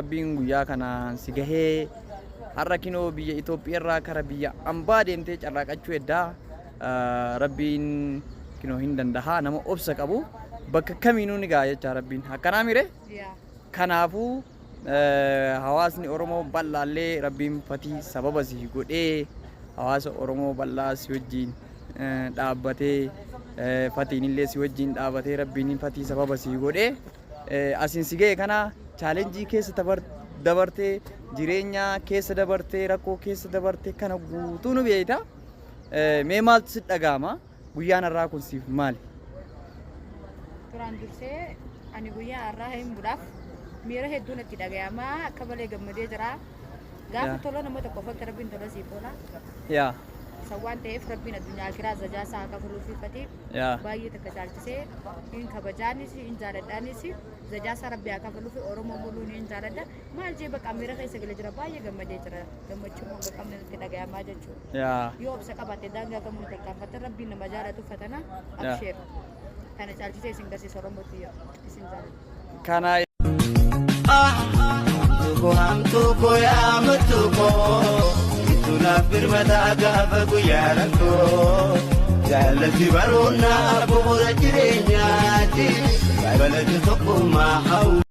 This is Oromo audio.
Rabbiin guyyaa kana si gahee har'a kinoo biyya Itoophiyaa irraa kara biyya ambaa deemtee carraaqachuu eddaa Rabbiin kinoo hin danda'a nama obsa qabu bakka kamiinuu ni ga'a jecha Rabbiin akkanaa mire kanaafuu hawaasni Oromoo bal'aallee Rabbiin fatii sababa si godhee hawaasa Oromoo bal'aa si wajjin dhaabbatee fatiin illee si wajjin dhaabbatee Rabbiin fatii sababa si godhee asiin si ga'e kana challenge keessa dabartee jireenya keessa dabartee rakkoo keessa dabartee kana guutuu nu beeyta mee maaltu si dhagahama guyyaan har'aa kun siif maali? Duraan dursee ani guyyaa har'aa hin budhaaf miira hedduun itti dhagahama akka malee gammadee jira gaafa tola nama tokko fakka Rabbiin tola siif oola yaa sawwan ta'eef Rabbiin addunyaa kiraa zajaasaa akka fuluufiifate baay'ee takka caalchisee hin kabajaanis hin jaaladhaanis zajaasaa Rabbii akka fuluufi Oromoo muluun hin jaaladha maal jee bakka miira keessa galee jira baay'ee gammadee jira gammachuun hanga qabne itti dhagahamaa jechuudha yoo obsa qabaate daangaa kamuu tarkaanfatte Rabbiin nama jaalatu fatana absheer kana caalchisee isin garsiisa Oromootti isin jaalladha kana hamtuko ya matuko ituna firmata gaafa guyyaa rakkoo jaalatti baroonna bu'uura jireenyaati balatti tokkummaa hawwa